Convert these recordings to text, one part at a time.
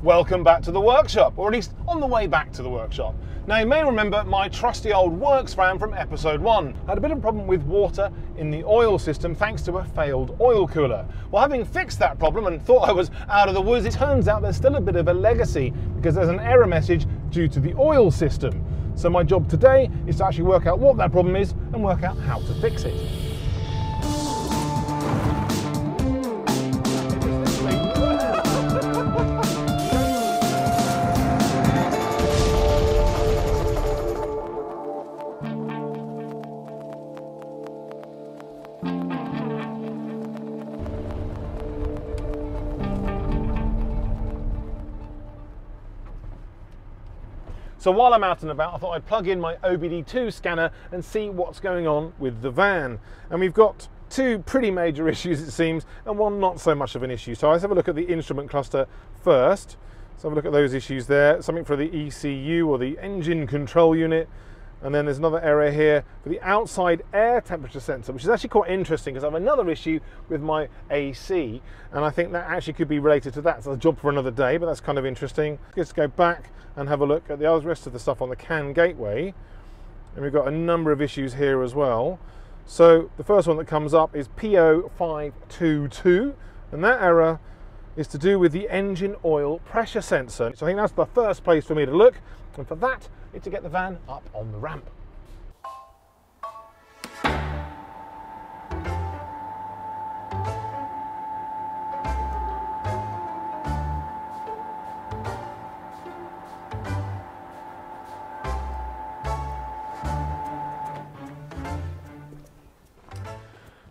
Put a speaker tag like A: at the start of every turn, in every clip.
A: Welcome back to the workshop, or at least on the way back to the workshop. Now you may remember my trusty old works van from episode 1. I had a bit of a problem with water in the oil system thanks to a failed oil cooler. Well, having fixed that problem and thought I was out of the woods, it turns out there's still a bit of a legacy because there's an error message due to the oil system. So my job today is to actually work out what that problem is and work out how to fix it. So while I'm out and about, I thought I'd plug in my OBD2 scanner and see what's going on with the van. And we've got two pretty major issues, it seems, and one not so much of an issue. So let's have a look at the instrument cluster first. Let's have a look at those issues there. Something for the ECU, or the engine control unit. And then there's another error here for the outside air temperature sensor, which is actually quite interesting because I have another issue with my AC, and I think that actually could be related to that. It's a job for another day, but that's kind of interesting. Let's go back and have a look at the rest of the stuff on the CAN gateway. And we've got a number of issues here as well. So the first one that comes up is P0522, and that error is to do with the engine oil pressure sensor. So I think that's the first place for me to look, and for that, it's to get the van up on the ramp.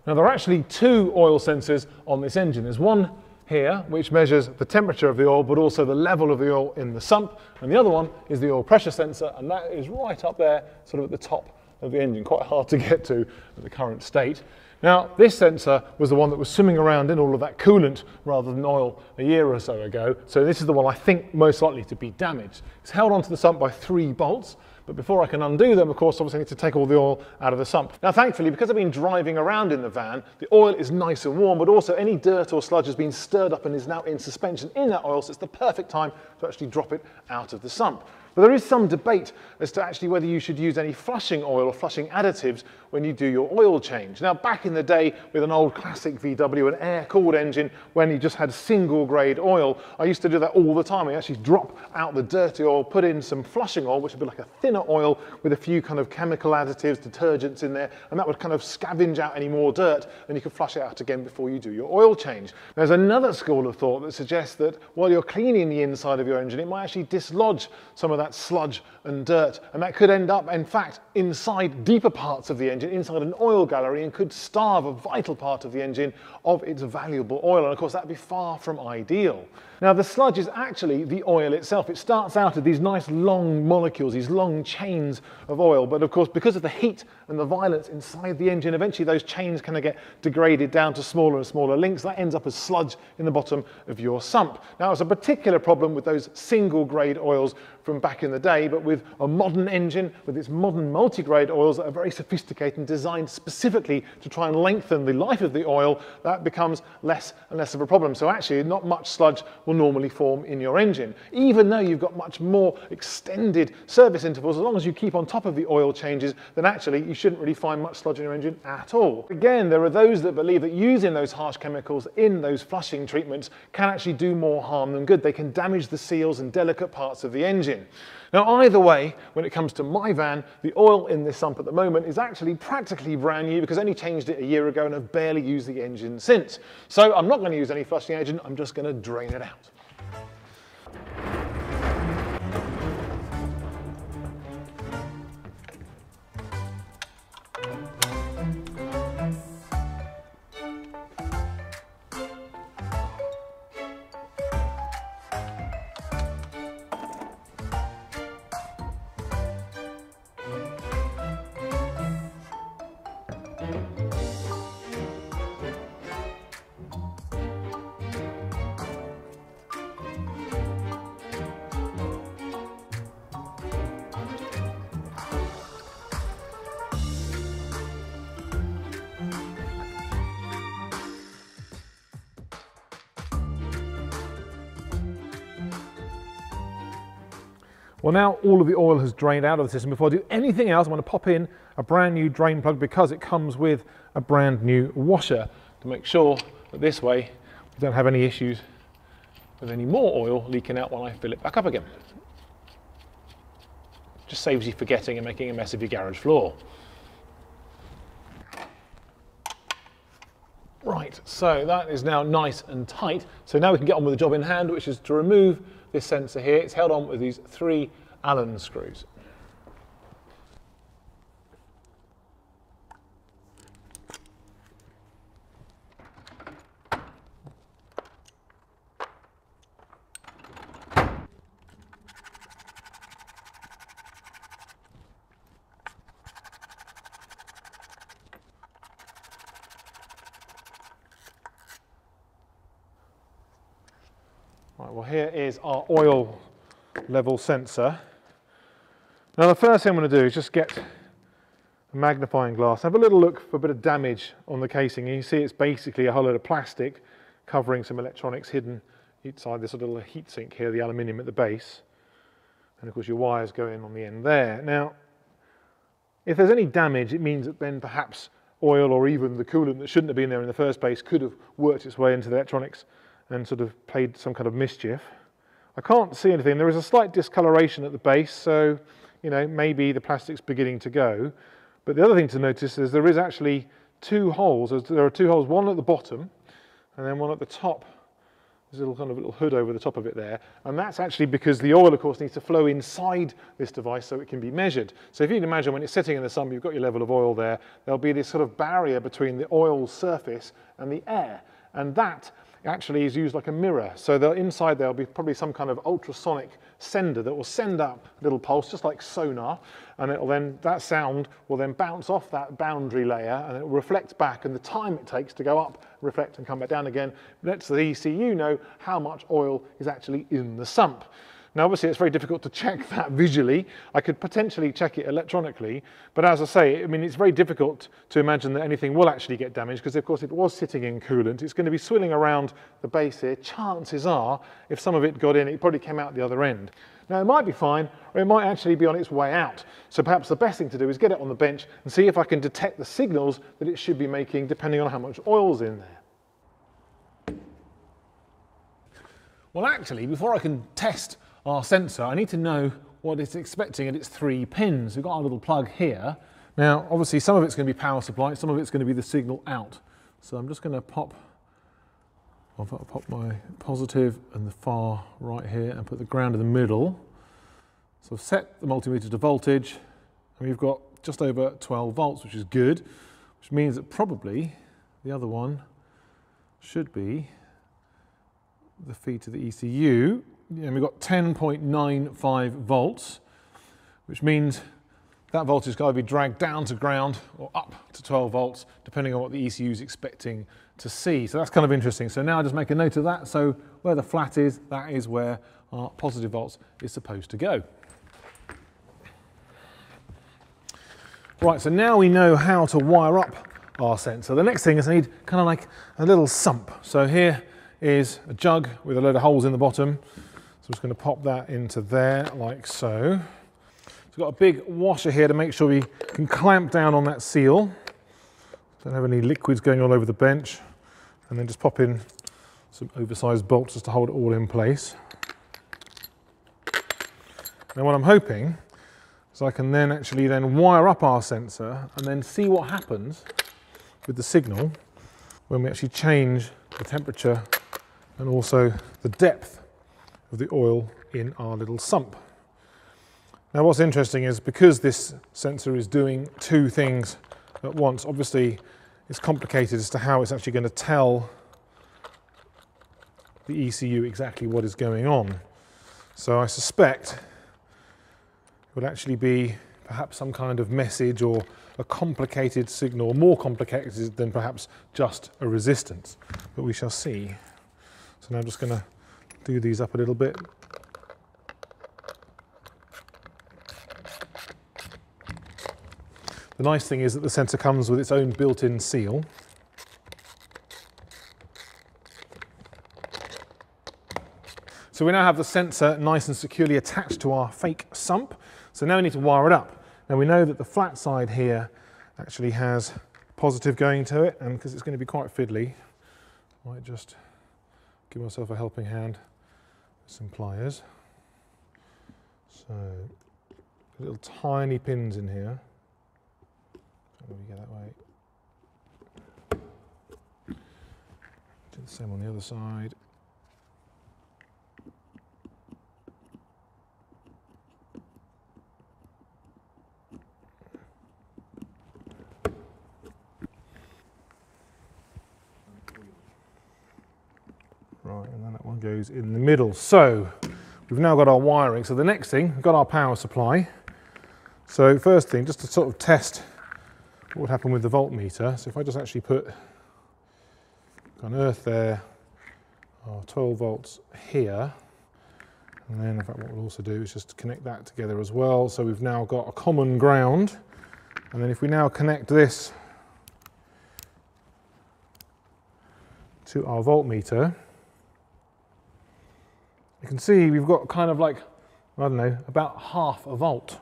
A: Now there are actually two oil sensors on this engine. There's one here which measures the temperature of the oil but also the level of the oil in the sump, and the other one is the oil pressure sensor, and that is right up there sort of at the top of the engine, quite hard to get to at the current state. Now this sensor was the one that was swimming around in all of that coolant rather than oil a year or so ago, so this is the one I think most likely to be damaged. It's held onto the sump by 3 bolts. But before I can undo them, of course, obviously I need to take all the oil out of the sump. Now, thankfully, because I've been driving around in the van, the oil is nice and warm, but also any dirt or sludge has been stirred up and is now in suspension in that oil, so it's the perfect time to actually drop it out of the sump. But there is some debate as to actually whether you should use any flushing oil or flushing additives when you do your oil change. Now, back in the day with an old classic VW, an air-cooled engine, when you just had single grade oil, I used to do that all the time. I actually drop out the dirty oil, put in some flushing oil, which would be like a thinner oil with a few kind of chemical additives, detergents in there, and that would kind of scavenge out any more dirt, and you could flush it out again before you do your oil change. There's another school of thought that suggests that while you're cleaning the inside of your engine, it might actually dislodge some of that sludge and dirt, and that could end up, in fact, inside deeper parts of the engine, inside an oil gallery, and could starve a vital part of the engine of its valuable oil, and of course that would be far from ideal. Now the sludge is actually the oil itself. It starts out as these nice long molecules, these long chains of oil, but of course because of the heat and the violence inside the engine, eventually those chains kind of get degraded down to smaller and smaller links. That ends up as sludge in the bottom of your sump. Now it's a particular problem with those single grade oils from back in the day, but with a modern engine, with its modern multi-grade oils that are very sophisticated and designed specifically to try and lengthen the life of the oil, that becomes less and less of a problem. So actually not much sludge will normally form in your engine. Even though you've got much more extended service intervals, as long as you keep on top of the oil changes, then actually you shouldn't really find much sludge in your engine at all. Again, there are those that believe that using those harsh chemicals in those flushing treatments can actually do more harm than good. They can damage the seals and delicate parts of the engine. Now either way, when it comes to my van, the oil in this sump at the moment is actually practically brand new because I only changed it a year ago and I've barely used the engine since. So I'm not going to use any flushing agent, I'm just going to drain it out. Well, now all of the oil has drained out of the system. Before I do anything else, I'm going to pop in a brand new drain plug because it comes with a brand new washer to make sure that this way we don't have any issues with any more oil leaking out when I fill it back up again. Just saves you forgetting and making a mess of your garage floor. Right, so that is now nice and tight. So now we can get on with the job in hand, which is to remove this sensor here. It's held on with these 3 Allen screws. Right, well, here is our oil level sensor. Now the first thing I'm going to do is just get a magnifying glass, have a little look for a bit of damage on the casing. And you see it's basically a whole load of plastic covering some electronics hidden inside this little heat sink here, the aluminium at the base. And of course your wires go in on the end there. Now, if there's any damage, it means that then perhaps oil or even the coolant that shouldn't have been there in the first place could have worked its way into the electronics and sort of played some kind of mischief. I can't see anything. There is a slight discoloration at the base, so you know, maybe the plastic's beginning to go. But the other thing to notice is there is actually 2 holes. There are 2 holes, one at the bottom and then one at the top. There's a little kind of little hood over the top of it there. And that's actually because the oil, of course, needs to flow inside this device so it can be measured. So if you can imagine when it's sitting in the sun, you've got your level of oil there, there'll be this sort of barrier between the oil surface and the air. And that actually is used like a mirror. So inside there'll be probably some kind of ultrasonic sender that will send up a little pulse, just like sonar, and it'll then, that sound will then bounce off that boundary layer and it will reflect back, and the time it takes to go up, reflect and come back down again lets the ECU know how much oil is actually in the sump. Now obviously it's very difficult to check that visually. I could potentially check it electronically, but as I say, I mean, it's very difficult to imagine that anything will actually get damaged because of course it was sitting in coolant. It's going to be swilling around the base here. Chances are, if some of it got in, it probably came out the other end. Now it might be fine, or it might actually be on its way out. So perhaps the best thing to do is get it on the bench and see if I can detect the signals that it should be making depending on how much oil's in there. Well actually, before I can test our sensor, I need to know what it's expecting at its 3 pins. We've got our little plug here. Now, obviously some of it's going to be power supply, some of it's going to be the signal out. So I'm just going to pop my positive and the far right here and put the ground in the middle. So I've set the multimeter to voltage and we've got just over 12 volts, which is good, which means that probably the other one should be the feed to the ECU. And we've got 10.95 volts, which means that voltage has got to be dragged down to ground or up to 12 volts, depending on what the ECU is expecting to see. So that's kind of interesting. So now I just make a note of that. So where the flat is, that is where our positive volts is supposed to go. Right, so now we know how to wire up our sensor. The next thing is I need kind of like a little sump. So here is a jug with a load of holes in the bottom. So I'm just going to pop that into there like so. We've got a big washer here to make sure we can clamp down on that seal. Don't have any liquids going all over the bench. And then just pop in some oversized bolts just to hold it all in place. Now what I'm hoping is I can then actually wire up our sensor and then see what happens with the signal when we actually change the temperature and also the depth of the oil in our little sump. Now what's interesting is because this sensor is doing 2 things at once, obviously it's complicated as to how it's actually going to tell the ECU exactly what is going on. So I suspect it would actually be perhaps some kind of message or a complicated signal, more complicated than perhaps just a resistance, but we shall see. So now I'm just going to do these up a little bit. The nice thing is that the sensor comes with its own built-in seal. So we now have the sensor nice and securely attached to our fake sump. So now we need to wire it up. Now we know that the flat side here actually has positive going to it, and because it's going to be quite fiddly, I might just give myself a helping hand with some pliers. So little tiny pins in here. Let me get that way. Do the same on the other side. Right, and then that one goes in the middle. So we've now got our wiring. So the next thing, we've got our power supply. So first thing, just to sort of test what would happen with the voltmeter. So if I just actually put an earth there, 12 volts here, and then in fact what we'll also do is just connect that together as well. So we've now got a common ground, and then if we now connect this to our voltmeter, you can see we've got kind of like, I don't know, about half a volt,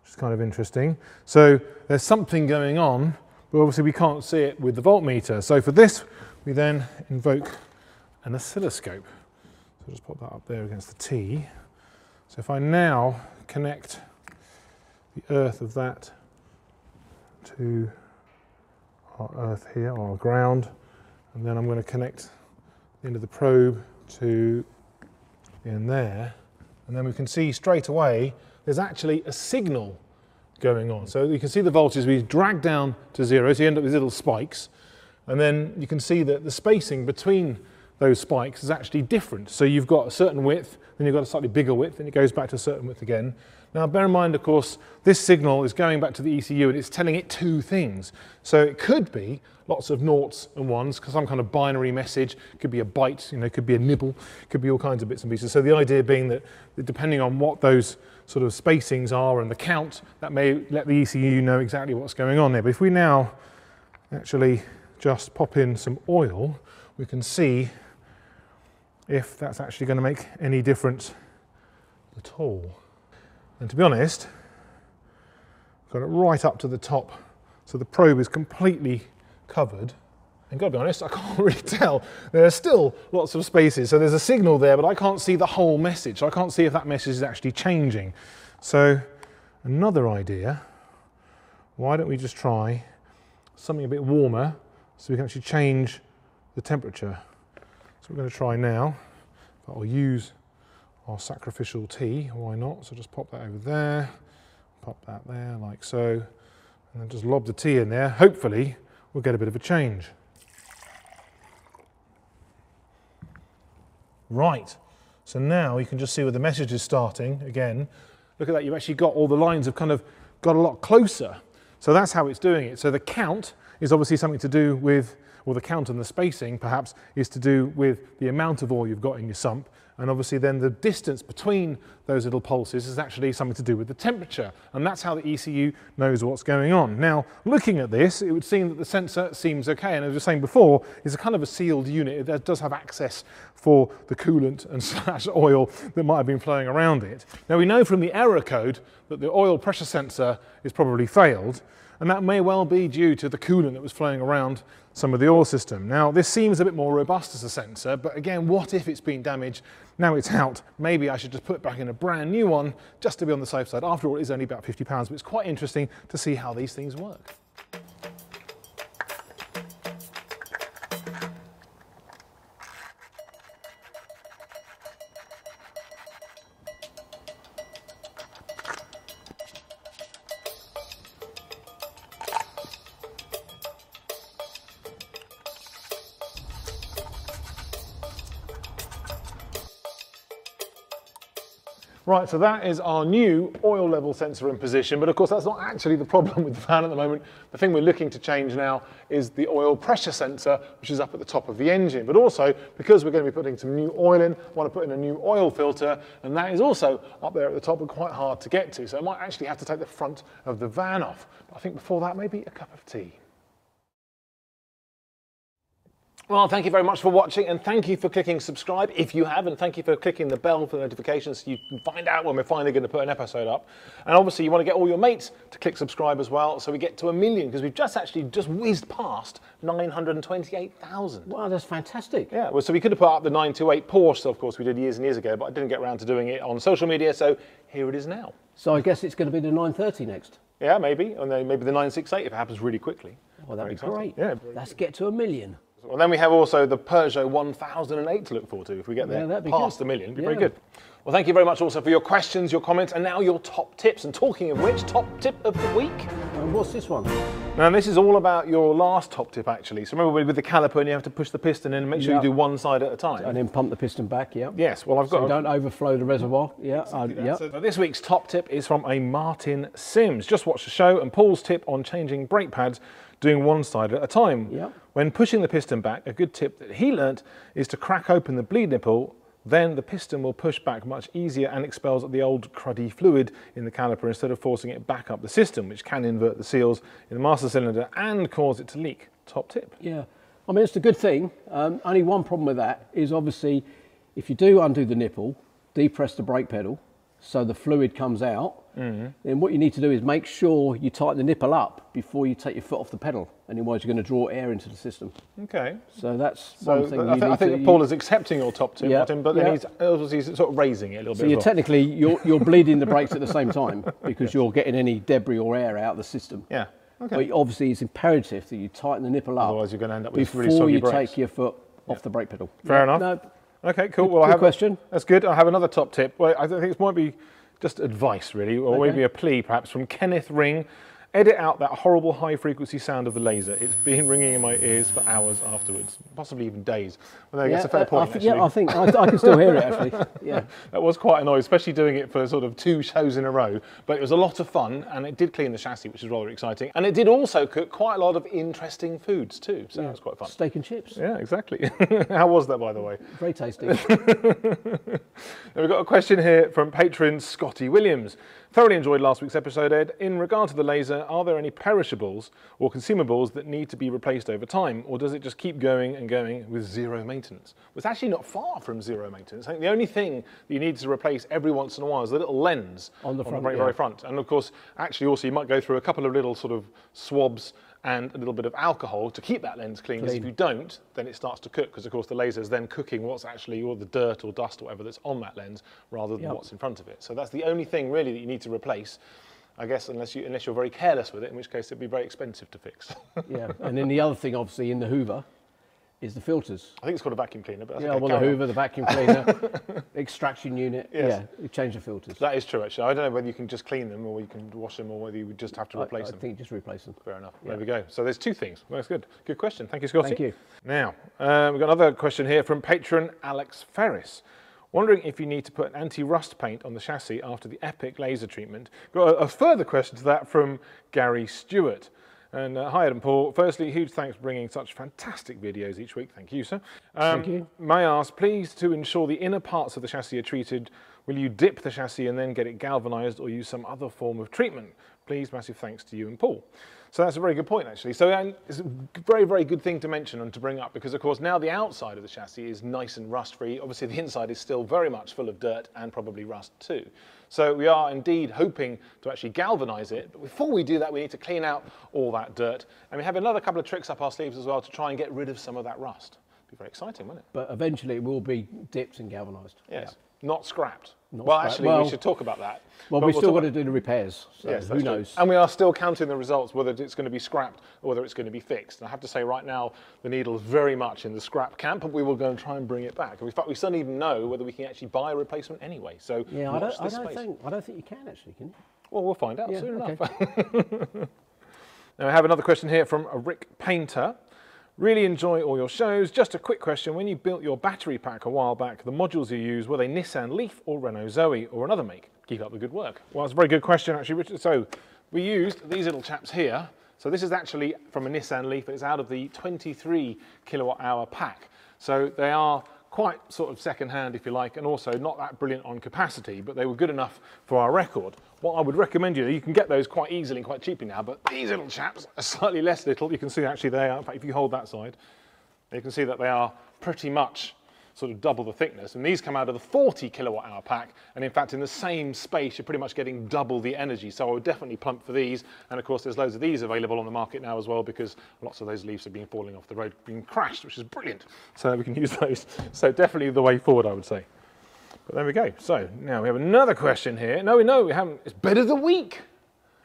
A: which is kind of interesting. So there's something going on, but obviously we can't see it with the voltmeter. So for this, we then invoke an oscilloscope. So I'll just pop that up there against the T. So if I now connect the earth of that to our earth here, or our ground, and then I'm going to connect the end of the probe to the end there, and then we can see straight away there's actually a signal going on. So you can see the voltage we drag down to 0, so you end up with little spikes, and then you can see that the spacing between those spikes is actually different. So you've got a certain width, then you've got a slightly bigger width, and it goes back to a certain width again. Now bear in mind, of course, this signal is going back to the ECU and it's telling it two things. So it could be lots of noughts and ones, some kind of binary message, it could be a byte, it could be a nibble, it could be all kinds of bits and pieces. So the idea being that depending on what those sort of spacings are and the count, that may let the ECU know exactly what's going on there. But if we now actually just pop in some oil, we can see if that's actually going to make any difference at all. And to be honest, I've got it right up to the top, so the probe is completely covered. And got to be honest, I can't really tell. There are still lots of spaces, so there's a signal there, but I can't see the whole message. I can't see if that message is actually changing. So another idea, why don't we just try something a bit warmer so we can actually change the temperature. So we're going to try now, but I'll use our sacrificial tea, why not? So just pop that over there, pop that there like so, and then just lob the tea in there. Hopefully we'll get a bit of a change. Right, so now you can just see where the message is starting again. Look at that, you've actually got all the lines have kind of got a lot closer. So that's how it's doing it. So the count is obviously something to do with, or the count and the spacing perhaps, is to do with the amount of oil you've got in your sump. And obviously then the distance between those little pulses is actually something to do with the temperature. And that's how the ECU knows what's going on. Now, looking at this, it would seem that the sensor seems okay. And as I was saying before, it's a kind of a sealed unit. It does have access for the coolant and slash oil that might have been flowing around it. Now, we know from the error code that the oil pressure sensor is probably failed. And that may well be due to the coolant that was flowing around some of the oil system. Now, this seems a bit more robust as a sensor, but again, what if it's been damaged? Now it's out. Maybe I should just put it back in a brand new one just to be on the safe side. After all, it is only about £50, but it's quite interesting to see how these things work. Right, so that is our new oil level sensor in position, but of course that's not actually the problem with the van at the moment. The thing we're looking to change now is the oil pressure sensor, which is up at the top of the engine. But also, because we're going to be putting some new oil in, I want to put in a new oil filter, and that is also up there at the top and quite hard to get to. So I might actually have to take the front of the van off. But I think before that, maybe a cup of tea. Well, thank you very much for watching, and thank you for clicking subscribe if you have, and thank you for clicking the bell for notifications so you can find out when we're finally going to put an episode up. And obviously you want to get all your mates to click subscribe as well, so we get to 1 million, because we've just whizzed past 928,000.
B: Wow, that's fantastic.
A: Yeah, well, so we could have put up the 928 Porsche, of course we did years and years ago, but I didn't get around to doing it on social media, so here it is now.
B: So I guess it's going to be the 930 next.
A: Yeah, maybe, and then maybe the 968 if it happens really quickly.
B: Well, that'd be great.
A: Yeah.
B: Let's get to 1 million.
A: Well, then we have also the Peugeot 1008 to look forward to if we get there past the million. It'd be very good. Well, thank you very much also for your questions, your comments, and now your top tips. And talking of which, top tip of the week.
B: And what's this one?
A: Now, this is all about your last top tip, actually. So remember with the caliper, and you have to push the piston in and make sure you do one side at a time.
B: And then pump the piston back, yeah.
A: Yes, well, I've got...
B: So don't overflow the reservoir, yeah.
A: So this week's top tip is from a Martin Sims. Just watch the show, and Paul's tip on changing brake pads, doing one side at a time.
B: Yep.
A: When pushing the piston back, a good tip that he learnt is to crack open the bleed nipple, then the piston will push back much easier and expels the old cruddy fluid in the caliper instead of forcing it back up the system, which can invert the seals in the master cylinder and cause it to leak. Top tip.
B: Yeah, I mean, it's a good thing. Only one problem with that is obviously if you do undo the nipple, depress the brake pedal so the fluid comes out, then what you need to do is make sure you tighten the nipple up before you take your foot off the pedal, otherwise you're going to draw air into the system. Okay. So that's one thing
A: I think Paul is accepting your top tip, Martin, but then he's sort of raising it a little bit.
B: So you're technically, you're bleeding the brakes at the same time because you're getting any debris or air out of the system.
A: Yeah. Okay.
B: But obviously it's imperative that you tighten the nipple up.
A: Otherwise you're going to end up with really
B: before
A: soggy
B: you
A: brakes.
B: take your foot off the brake pedal.
A: Fair enough.
B: No.
A: Okay, cool.
B: Well, good question.
A: That's good. I have another top tip. Well, I think it might be just advice, really, or maybe a plea, perhaps, from Kenneth Ring. Edit out that horrible high-frequency sound of the laser. It's been ringing in my ears for hours afterwards, possibly even days. Well, that's a fair point, actually.
B: Yeah, I think I can still hear it, actually. Yeah.
A: That was quite annoying, especially doing it for sort of 2 shows in a row. But it was a lot of fun, and it did clean the chassis, which is rather exciting. And it did also cook quite a lot of interesting foods, too. So that was quite fun.
B: Steak and chips.
A: Yeah, exactly. How was that, by the way?
B: Very tasty.
A: Now, we've got a question here from patron Scotty Williams. Thoroughly enjoyed last week's episode, Ed. In regard to the laser, are there any perishables or consumables that need to be replaced over time, or does it just keep going and going with zero maintenance? Well, it's actually not far from zero maintenance. I think the only thing that you need to replace every once in a while is the little lens
B: on the front,
A: very front. And of course, actually also you might go through a couple of little sort of swabs and a little bit of alcohol to keep that lens clean, because if you don't, then it starts to cook, because of course the laser is then cooking what's actually all the dirt or dust or whatever that's on that lens rather than what's in front of it. So that's the only thing really that you need to replace, I guess, unless you're very careless with it, in which case it'd be very expensive to fix.
B: Yeah, and then the other thing obviously in the Hoover is the filters.
A: I think it's called a vacuum cleaner, but that's
B: well, the Hoover, the vacuum cleaner, extraction unit, you change the filters.
A: That is true, actually. I don't know whether you can just clean them or you can wash them or whether you would just have to replace them.
B: I think just replace them.
A: Fair enough. There we go. So there's 2 things. Well, that's good. Good question. Thank you, Scotty.
B: Thank you.
A: Now, we've got another question here from patron Alex Ferris. Wondering if you need to put an anti-rust paint on the chassis after the epic laser treatment. Got a further question to that from Gary Stewart. And hi, Ed and Paul. Firstly, huge thanks for bringing such fantastic videos each week. Thank you, sir.
B: Thank you.
A: May I ask, please, to ensure the inner parts of the chassis are treated, will you dip the chassis and then get it galvanized or use some other form of treatment? Please, massive thanks to you and Paul. So that's a very good point, actually. So it's a very, very good thing to mention and to bring up, because of course now the outside of the chassis is nice and rust-free. Obviously the inside is still very much full of dirt and probably rust too. So we are indeed hoping to actually galvanize it. But before we do that, we need to clean out all that dirt. And we have another couple of tricks up our sleeves as well to try and get rid of some of that rust. It'd be very exciting, wouldn't it?
B: But eventually it will be dipped and galvanized.
A: Yes. Not scrapped.
B: Not
A: well,
B: scrapped.
A: actually, we should talk about that.
B: Well, we've still got to do the repairs, so
A: yes,
B: who knows?
A: And we are still counting the results, whether it's going to be scrapped or whether it's going to be fixed. And I have to say right now, the needle is very much in the scrap camp, but we will go and try and bring it back. And in fact, we still even know whether we can actually buy a replacement anyway. So
B: yeah, I don't think you can actually, can you?
A: Well, we'll find out soon enough. Now, I have another question here from Rick Painter. Really enjoy all your shows. Just a quick question. When you built your battery pack a while back, the modules you used, were they Nissan Leaf or Renault Zoe or another make? Keep up the good work. Well, that's a very good question, actually, Richard. So we used these little chaps here. So this is actually from a Nissan Leaf. It's out of the 23 kilowatt hour pack. So they are quite sort of second-hand, if you like, and also not that brilliant on capacity, but they were good enough for our record. What I would recommend you can get those quite easily and quite cheaply now, but these little chaps are slightly less little. You can see actually they are, in fact, if you hold that side, You can see that they are pretty much sort of double the thickness, and these come out of the 40 kilowatt hour pack, and in fact in the same space you're pretty much getting double the energy, so I would definitely plump for these. And of course there's loads of these available on the market now as well, because lots of those leaves have been falling off the road, being crashed, which is brilliant, so we can use those. So definitely the way forward, I would say. But there we go. So now we have another question here. No, we haven't. It's bit of the week.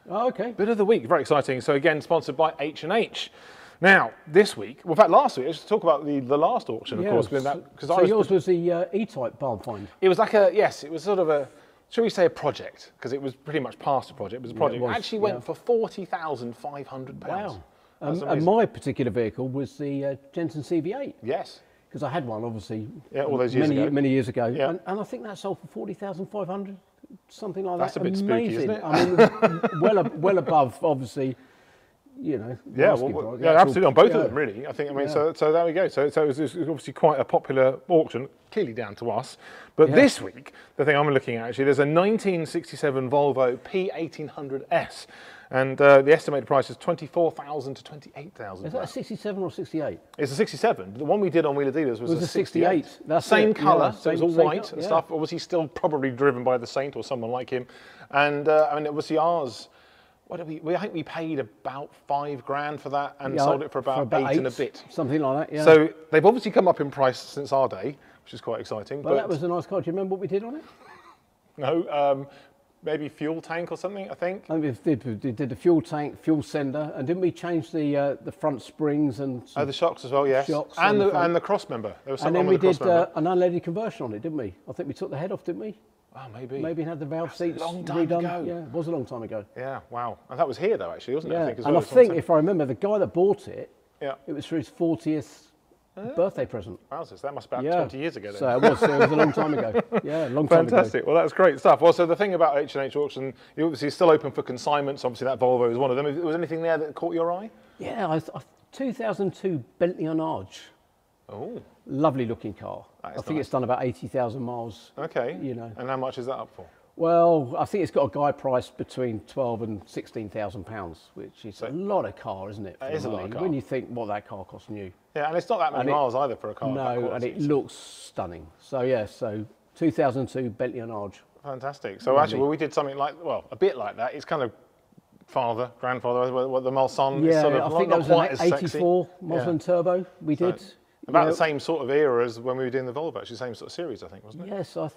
B: Oh, okay.
A: Bit of the week, very exciting. So again, sponsored by H&H. Now, this week, well, in fact, last week, let's talk about the last auction, of course.
B: So yours was the E-type barn find?
A: It was like a, yes, it was sort of a, shall we say a project? Because it was pretty much past a project. It was a project. It actually went for £40,500.
B: Wow. And my particular vehicle was the Jensen CV8.
A: Yes.
B: Because I had one, obviously,
A: all those years ago.
B: Many years ago.
A: Yeah.
B: And I think that sold for 40,500, something like
A: That's
B: that.
A: That's a bit spooky, isn't it?
B: I mean, well above, obviously, you know.
A: Yeah, absolutely, on both of them, really. I think, so there we go. So it was obviously quite a popular auction, clearly down to us. But this week, the thing I'm looking at, actually, there's a 1967 Volvo P1800S. And the estimated price is $24,000 to $28,000.
B: Is that a 67 or 68?
A: It's a 67. The one we did on Wheeler Dealers was a 68.
B: That's
A: same colour,
B: yeah,
A: so it was all white and stuff. Obviously, still probably driven by the Saint or someone like him. And I mean, obviously ours. What did I think we paid about £5,000 for that and sold it for about eight and a bit.
B: Something like that, yeah.
A: So they've obviously come up in price since our day, which is quite exciting.
B: But that was a nice car. Do you remember what we did on it?
A: No, maybe fuel tank or something, I think.
B: I mean, we did the fuel tank, fuel sender, and didn't we change the front springs and
A: the shocks as well, yes.
B: Shocks
A: and the cross member. There was
B: and then we did an unleaded conversion on it, didn't we? I think we took the head off, didn't we?
A: Oh, maybe.
B: Maybe had the valve seats
A: a long time
B: redone.
A: ago.
B: Yeah, it was a long time ago.
A: Yeah, wow. And that was here though, actually, wasn't it?
B: Yeah,
A: I think,
B: and I think if I remember, the guy that bought it, it was for his 40th birthday present.
A: Wowzers, that must be about 20 years ago then.
B: So it was a long time ago. Yeah, a long time ago.
A: Fantastic. Well, that's great stuff. Well, so the thing about H&H Auction, you're obviously still open for consignments. Obviously, that Volvo is one of them. Was anything there that caught your eye?
B: Yeah, 2002 Bentley Enlarge.
A: Oh.
B: Lovely looking car. I think it's done about 80,000 miles.
A: Okay.
B: You know.
A: And how much is that up for?
B: Well, I think it's got a guide price between £12,000 and £16,000, which is a lot of car, isn't it?
A: It is a lot of car.
B: When you think what that car cost new.
A: Yeah, and it's not that many miles either for a car.
B: No, and it looks stunning. So yeah, so 2002 Bentley Enlarge.
A: Fantastic. So actually, well, we did something like, well, a bit like that. It's kind of grandfather, what the Mulsanne is sort of
B: I think
A: not quite
B: that was
A: as
B: an 84 Mulsanne Turbo we did.
A: About the same sort of era as when we were doing the Volvo, actually, same sort of series, I think, wasn't it?
B: Yes, I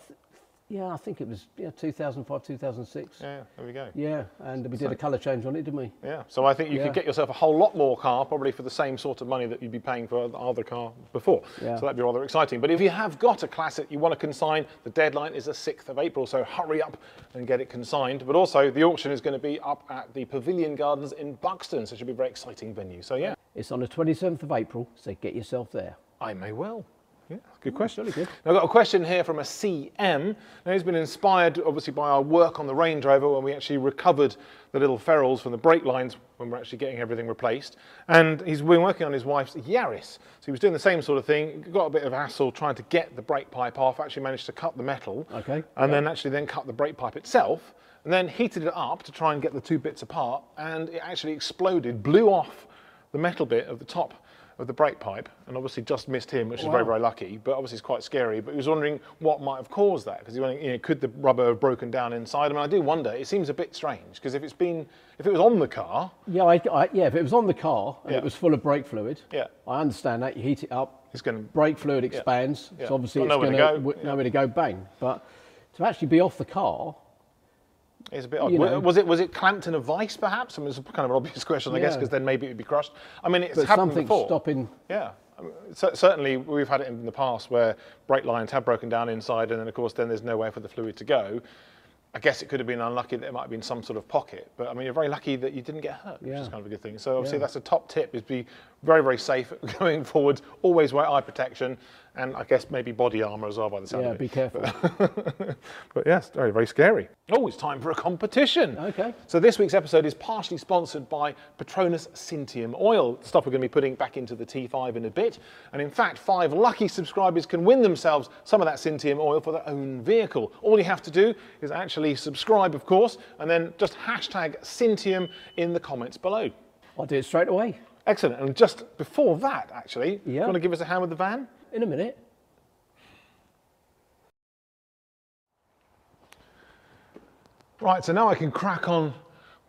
B: think it was 2005, 2006.
A: Yeah, there we go.
B: Yeah, and we did a colour change on it, didn't we?
A: Yeah, so I think you could get yourself a whole lot more car, probably for the same sort of money that you'd be paying for the other car before. Yeah. So that'd be rather exciting. But if you have got a classic you want to consign, the deadline is the 6th of April, so hurry up and get it consigned. But also, the auction is going to be up at the Pavilion Gardens in Buxton, so it should be a very exciting venue. So yeah.
B: It's on the 27th of April, so get yourself there.
A: I may well. Yeah, good question.
B: Really good.
A: Now, I've got a question here from a CM. Now, he's been inspired, obviously, by our work on the Range Rover when we actually recovered the little ferrules from the brake lines when we're actually getting everything replaced. And he's been working on his wife's Yaris. So he was doing the same sort of thing, got a bit of hassle trying to get the brake pipe off, actually managed to cut the metal, and then cut the brake pipe itself, and then heated it up to try and get the two bits apart, and it actually exploded, blew off the metal bit of the top of the brake pipe, and obviously just missed him, which is very, very lucky, but obviously it's quite scary. But he was wondering what might have caused that, because he was wondering, could the rubber have broken down inside? I mean, I do wonder, it seems a bit strange, because if it was on the car... Yeah,
B: if it was on the car and it was full of brake fluid, I understand that, you heat it up, brake fluid expands, so obviously it's going to nowhere to go, bang. But to actually be off the car...
A: It's a bit odd. Was it clamped in a vice, perhaps? I mean, it's kind of an obvious question, I guess, because then maybe it would be crushed. I mean, it's happened before.
B: Stopping.
A: Yeah. I mean, certainly, we've had it in the past where brake lines have broken down inside, and then, of course, then there's nowhere for the fluid to go. I guess it could have been unlucky that there might have been some sort of pocket, but I mean, you're very lucky that you didn't get hurt, which is kind of a good thing. So obviously that's a top tip, is be very, very safe going forward, always wear eye protection, and I guess maybe body armour as well by the sound of it.
B: Yeah, be careful.
A: But yes, very, very scary. Oh, it's time for a competition.
B: Okay.
A: So this week's episode is partially sponsored by Petronas Syntium oil, stuff we're going to be putting back into the T5 in a bit. And in fact, 5 lucky subscribers can win themselves some of that Syntium oil for their own vehicle. All you have to do is actually subscribe, of course, and then just hashtag Syntium in the comments below.
B: I'll do it straight away.
A: Excellent. And just before that, actually, do you want to give us a hand with the van?
B: In a minute.
A: Right, so now I can crack on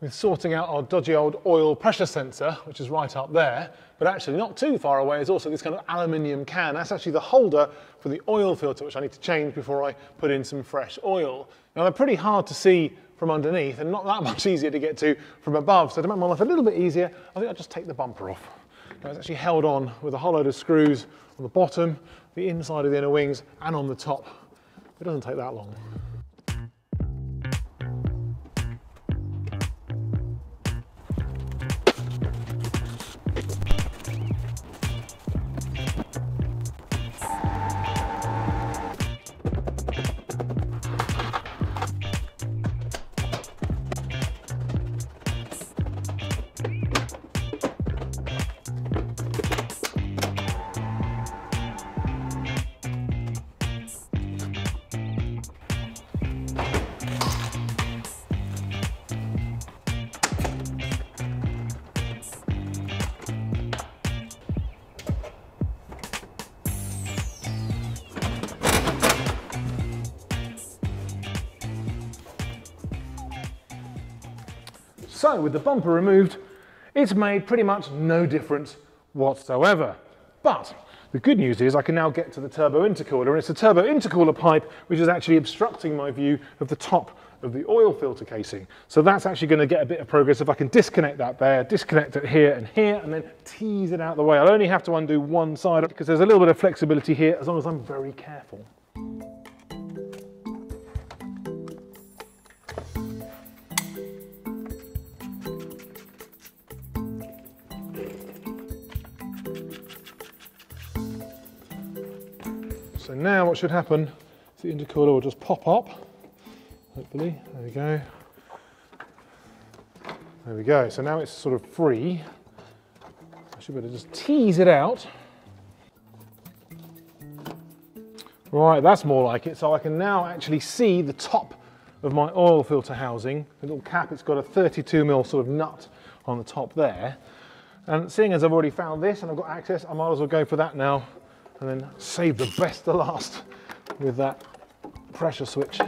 A: with sorting out our dodgy old oil pressure sensor, which is right up there, but actually not too far away is also this kind of aluminium can. That's actually the holder for the oil filter, which I need to change before I put in some fresh oil. Now they're pretty hard to see from underneath and not that much easier to get to from above, so to make my life a little bit easier, I think I'll just take the bumper off. Now it's actually held on with a whole load of screws on the bottom, the inside of the inner wings, and on the top. It doesn't take that long. So with the bumper removed, it's made pretty much no difference whatsoever. But the good news is I can now get to the turbo intercooler, and it's the turbo intercooler pipe which is actually obstructing my view of the top of the oil filter casing. So that's actually going to get a bit of progress if I can disconnect that there, disconnect it here, and then tease it out of the way. I'll only have to undo one side because there's a little bit of flexibility here as long as I'm very careful. So now what should happen is the intercooler will just pop up, hopefully. There we go. There we go. So now it's sort of free. I should be able to just tease it out. Right, that's more like it. So I can now actually see the top of my oil filter housing. The little cap, it's got a 32mm sort of nut on the top there. And seeing as I've already found this and I've got access, I might as well go for that now. And then save the best to last with that pressure switch.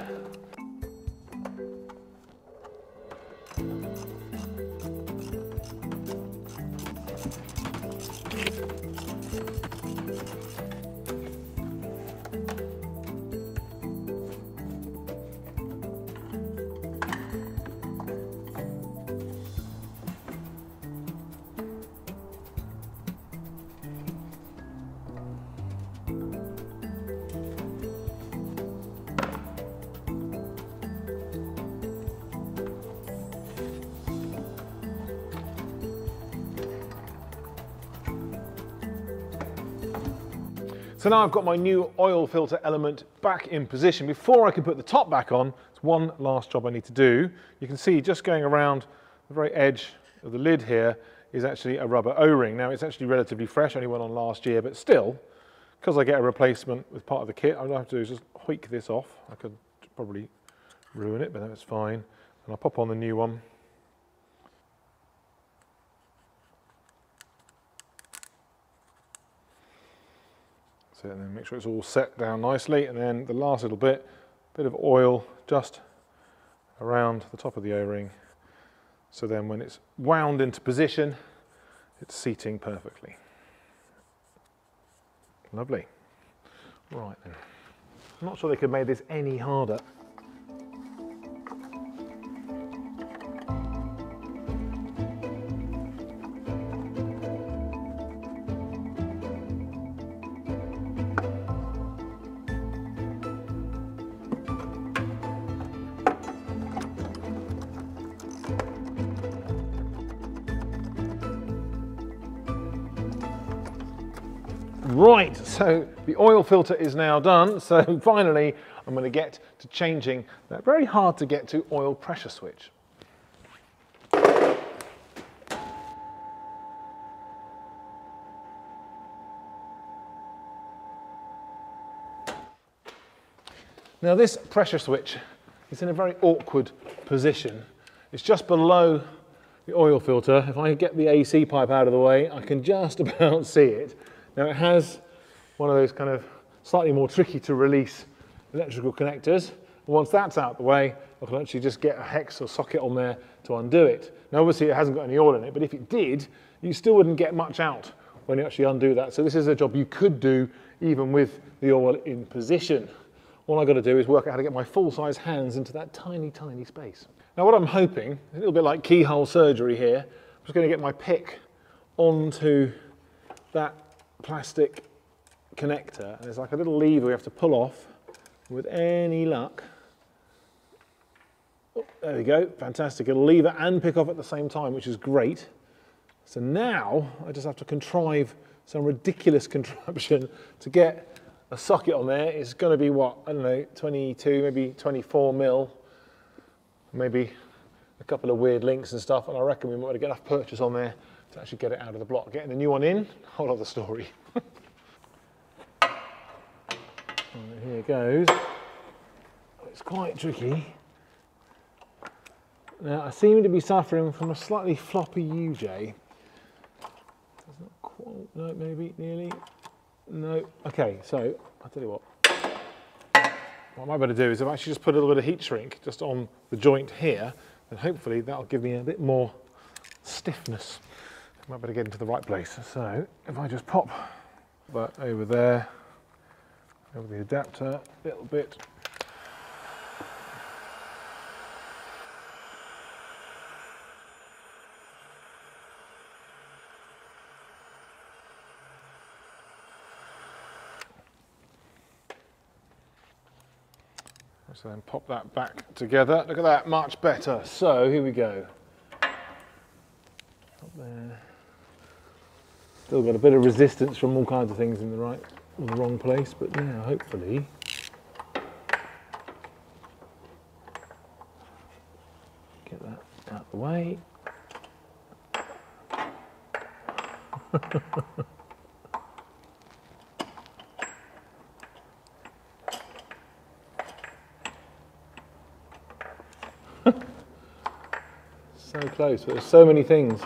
A: So now I've got my new oil filter element back in position. Before I can put the top back on, there's one last job I need to do. You can see just going around the very edge of the lid here is actually a rubber O-ring. Now it's actually relatively fresh, only went on last year, but still, because I get a replacement with part of the kit, all I have to do is just hoik this off. I could probably ruin it, but that's fine. And I'll pop on the new one. And then make sure it's all set down nicely, and then the last little bit of oil just around the top of the O-ring, so then when it's wound into position it's seating perfectly. Lovely. Right then, I'm not sure they could have made this any harder. Right, so the oil filter is now done, so finally I'm going to get to changing that very hard to get to oil pressure switch. Now this pressure switch is in a very awkward position. It's just below the oil filter. If I get the AC pipe out of the way, I can just about see it. Now it has one of those kind of slightly more tricky to release electrical connectors. Once that's out of the way, I can actually just get a hex or socket on there to undo it. Now obviously it hasn't got any oil in it, but if it did, you still wouldn't get much out when you actually undo that. So this is a job you could do even with the oil in position. All I've got to do is work out how to get my full-size hands into that tiny, tiny space. Now what I'm hoping, a little bit like keyhole surgery here, I'm just going to get my pick onto that plastic connector. And there's like a little lever we have to pull off. With any luck, oh, there we go, fantastic. It'll lever and pick off at the same time, which is great. So now I just have to contrive some ridiculous contraption to get a socket on there. It's going to be what, I don't know, 22, maybe 24 mil, maybe a couple of weird links and stuff, and I reckon we might get enough purchase on there to actually get it out of the block. Getting the new one in, whole other story. Here goes. It's quite tricky. Now I seem to be suffering from a slightly floppy UJ. That's not quite, no, maybe, nearly. No. Okay, so I'll tell you what. What I might better do is I've actually just put a little bit of heat shrink just on the joint here, and hopefully that'll give me a bit more stiffness. I might better get into the right place. So if I just pop that over there, over the adapter a little bit. So then pop that back together. Look at that, much better. So here we go. Up there. Still got a bit of resistance from all kinds of things in the right or the wrong place, but yeah, hopefully. Get that out of the way. So close, but there's so many things.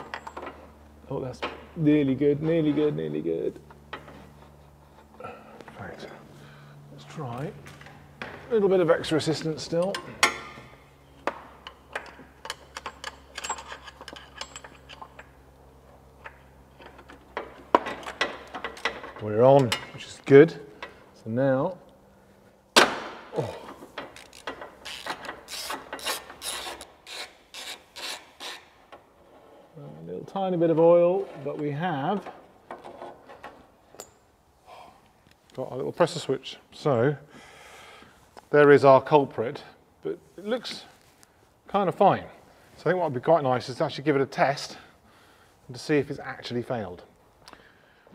A: Oh, that's nearly good, nearly good, nearly good. Right, let's try a little bit of extra assistance still. We're on, which is good. So now, oh. A little tiny bit of oil, but we have got a little pressure switch. So there is our culprit, but it looks kind of fine. So I think what would be quite nice is to actually give it a test and to see if it's actually failed.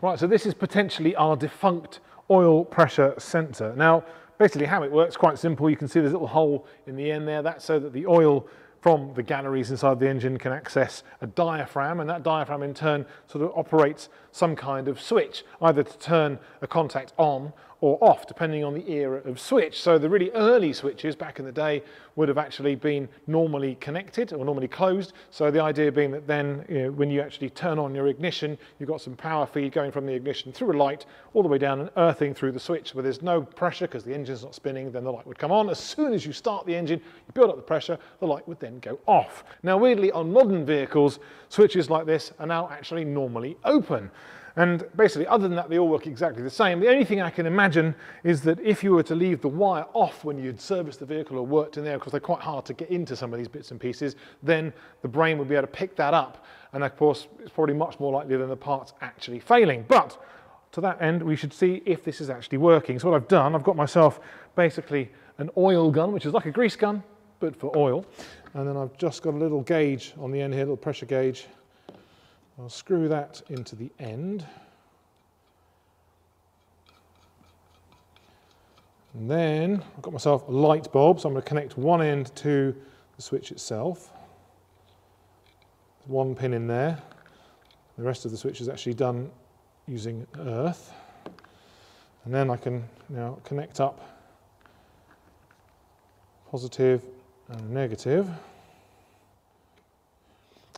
A: Right, so this is potentially our defunct oil pressure sensor. Now, basically how it works, quite simple. You can see there's a little hole in the end there. That's so that the oil from the galleries inside the engine can access a diaphragm, and that diaphragm in turn sort of operates some kind of switch, either to turn a contact on or off, depending on the era of switch. So the really early switches back in the day would have actually been normally connected or normally closed. So the idea being that then, you know, when you actually turn on your ignition, you've got some power feed going from the ignition through a light all the way down and earthing through the switch where there's no pressure because the engine's not spinning, then the light would come on. As soon as you start the engine, you build up the pressure, the light would then go off. Now weirdly, on modern vehicles, switches like this are now actually normally open. And basically, other than that, they all work exactly the same. The only thing I can imagine is that if you were to leave the wire off when you'd serviced the vehicle or worked in there, because they're quite hard to get into some of these bits and pieces, then the brain would be able to pick that up. And of course, it's probably much more likely than the parts actually failing. But to that end, we should see if this is actually working. So what I've done, I've got myself basically an oil gun, which is like a grease gun, but for oil. And then I've just got a little gauge on the end here, a little pressure gauge. I'll screw that into the end. And then I've got myself a light bulb, so I'm going to connect one end to the switch itself. There's one pin in there. The rest of the switch is actually done using earth. And then I can now connect up positive and negative.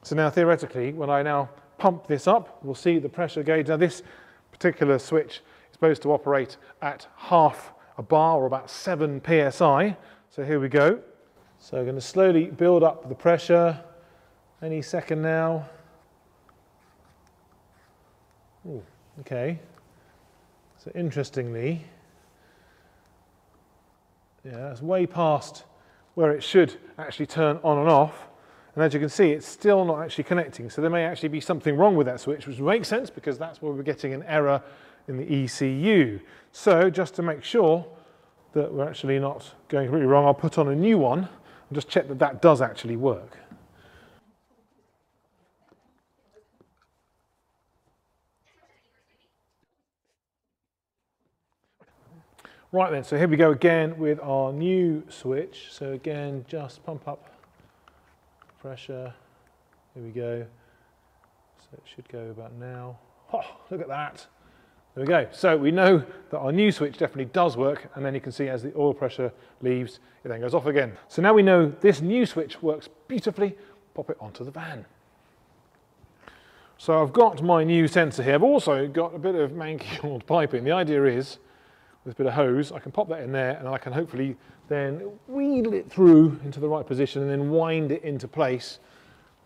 A: So now theoretically, when I now pump this up, we'll see the pressure gauge. Now this particular switch is supposed to operate at half a bar, or about 7 psi. So here we go. So I'm going to slowly build up the pressure. Any second now. Ooh, okay. So interestingly, yeah, it's way past where it should actually turn on and off. And as you can see, it's still not actually connecting. So there may actually be something wrong with that switch, which makes sense because that's where we're getting an error in the ECU. So just to make sure that we're actually not going completely wrong, I'll put on a new one and just check that that does actually work. Right then, so here we go again with our new switch. So again, just pump up pressure. Here we go. So it should go about now. Oh, look at that. There we go. So we know that our new switch definitely does work, and then you can see as the oil pressure leaves, it then goes off again. So now we know this new switch works beautifully. Pop it onto the van. So I've got my new sensor here. I've also got a bit of manky old piping. The idea is, with a bit of hose, I can pop that in there and I can hopefully then wheedle it through into the right position and then wind it into place,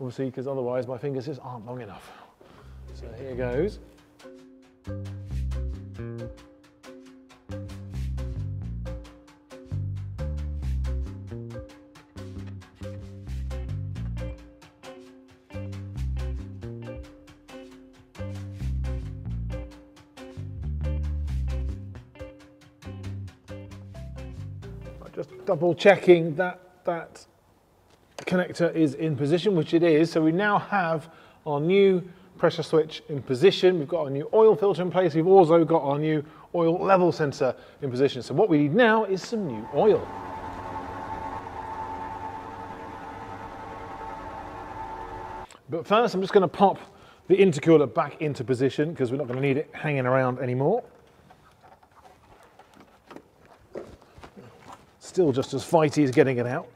A: obviously, because otherwise my fingers just aren't long enough. So here goes. Just double checking that that connector is in position, which it is. So we now have our new pressure switch in position. We've got our new oil filter in place. We've also got our new oil level sensor in position. So what we need now is some new oil. But first, I'm just going to pop the intercooler back into position because we're not going to need it hanging around anymore. Still just as fighty as getting it out.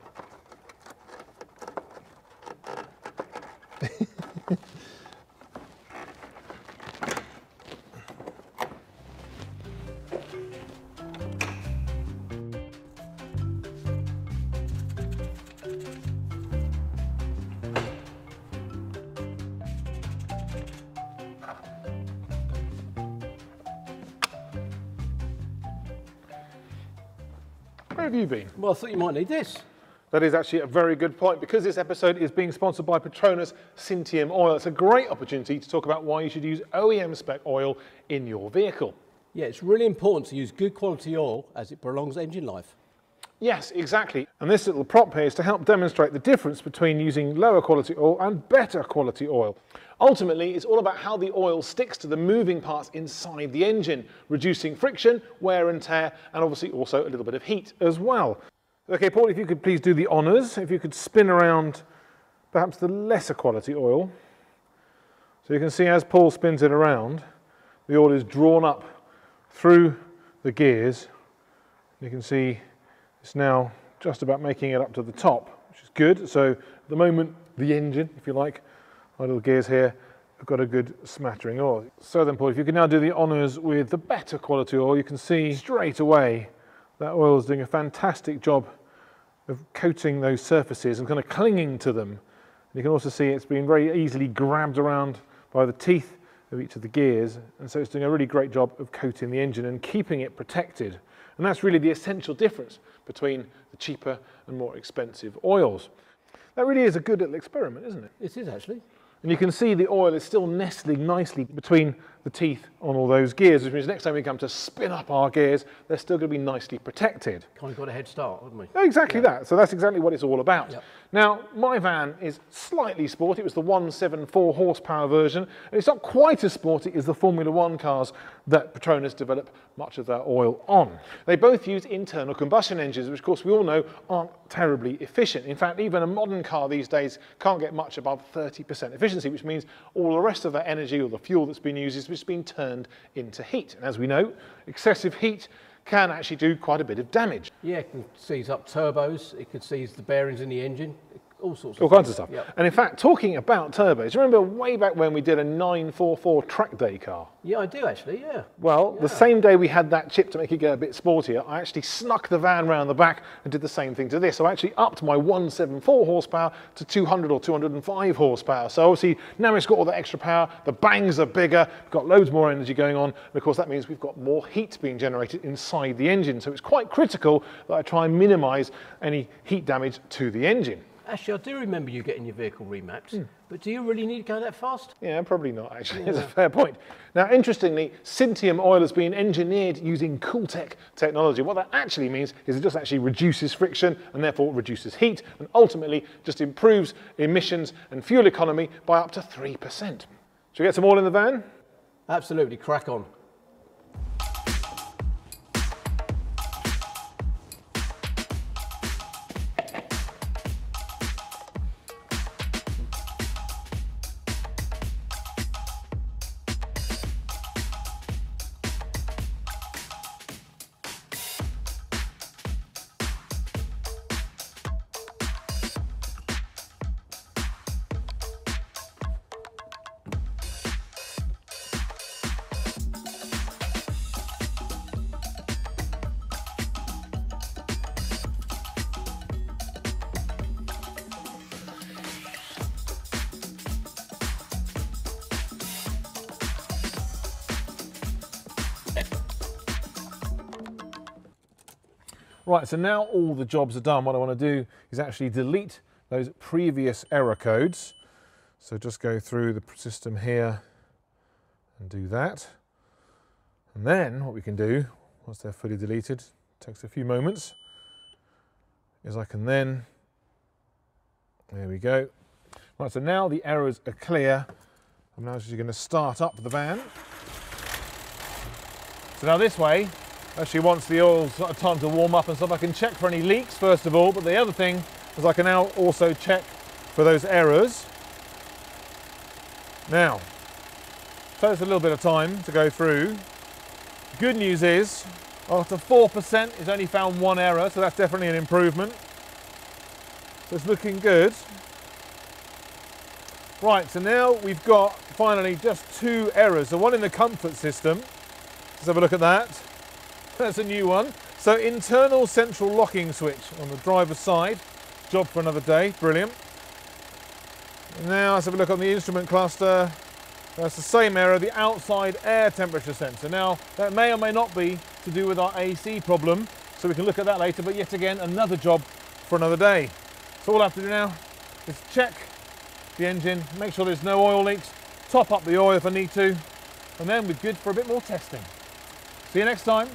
A: Where have you been?
B: Well, I thought you might need this.
A: That is actually a very good point. Because this episode is being sponsored by Petronas Syntium oil, it's a great opportunity to talk about why you should use OEM spec oil in your vehicle.
B: Yeah, it's really important to use good quality oil as it prolongs engine life.
A: Yes, exactly. And this little prop here is to help demonstrate the difference between using lower quality oil and better quality oil. Ultimately, it's all about how the oil sticks to the moving parts inside the engine, reducing friction, wear and tear, and obviously also a little bit of heat as well. Okay, Paul, if you could please do the honours, if you could spin around perhaps the lesser quality oil. So you can see as Paul spins it around, the oil is drawn up through the gears. You can see it's now just about making it up to the top, which is good. So at the moment, the engine, if you like, our little gears here, have got a good smattering of oil. So then, Paul, if you can now do the honours with the better quality oil, you can see straight away that oil is doing a fantastic job of coating those surfaces and kind of clinging to them. And you can also see it's being very easily grabbed around by the teeth of each of the gears, and so it's doing a really great job of coating the engine and keeping it protected. And that's really the essential difference between the cheaper and more expensive oils. That really is a good little experiment, isn't it?
B: It is actually.
A: And you can see the oil is still nestling nicely between the teeth on all those gears, which means next time we come to spin up our gears, they're still going to be nicely protected.
B: Kind of got a head start, haven't we?
A: Exactly that. So that's exactly what it's all about.
B: Yep.
A: Now, my van is slightly sporty. It was the 174 horsepower version. And it's not quite as sporty as the Formula One cars that Petronas develop much of their oil on. They both use internal combustion engines, which of course we all know aren't terribly efficient. In fact, even a modern car these days can't get much above 30% efficiency, which means all the rest of that energy or the fuel that's been used is just being turned into heat. And as we know, excessive heat can actually do quite a bit of damage.
B: Yeah, it can seize up turbos, it could seize the bearings in the engine, all sorts of
A: All kinds of
B: things.
A: stuff.
B: Yep.
A: And in fact, talking about turbos, remember way back when we did a 944 track day car?
B: Yeah, I do actually, yeah.
A: Well, the same day we had that chip to make it get a bit sportier, I actually snuck the van round the back and did the same thing to this. So I actually upped my 174 horsepower to 200 or 205 horsepower. So obviously now it's got all the extra power, the bangs are bigger, we've got loads more energy going on, and of course that means we've got more heat being generated inside the engine. So it's quite critical that I try and minimise any heat damage to the engine.
B: Actually, I do remember you getting your vehicle remapped, but do you really need to go that fast?
A: Yeah, probably not actually, it's a fair point. Now interestingly, Syntium oil has been engineered using Cooltech technology. What that actually means is it just actually reduces friction and therefore reduces heat and ultimately just improves emissions and fuel economy by up to 3%. Should we get some oil in the van?
B: Absolutely, crack on.
A: Right, so now all the jobs are done. What I want to do is actually delete those previous error codes. So just go through the system here and do that. And then what we can do, once they're fully deleted, takes a few moments, is I can then, there we go. Right, so now the errors are clear. I'm now actually going to start up the van. So now this way, actually once the oil's got time to warm up and stuff, I can check for any leaks first of all, but the other thing is I can now also check for those errors. Now, so it's a little bit of time to go through. Good news is, after 4%, it's only found one error, so that's definitely an improvement. So it's looking good. Right, so now we've got finally just 2 errors. The one in the comfort system, let's have a look at that. That's a new one. So internal central locking switch on the driver's side. Job for another day, brilliant. Now let's have a look on the instrument cluster. That's the same error, the outside air temperature sensor. Now that may or may not be to do with our AC problem, so we can look at that later, but yet again, another job for another day. So all I have to do now is check the engine, make sure there's no oil leaks, top up the oil if I need to, and then we're good for a bit more testing. See you next time.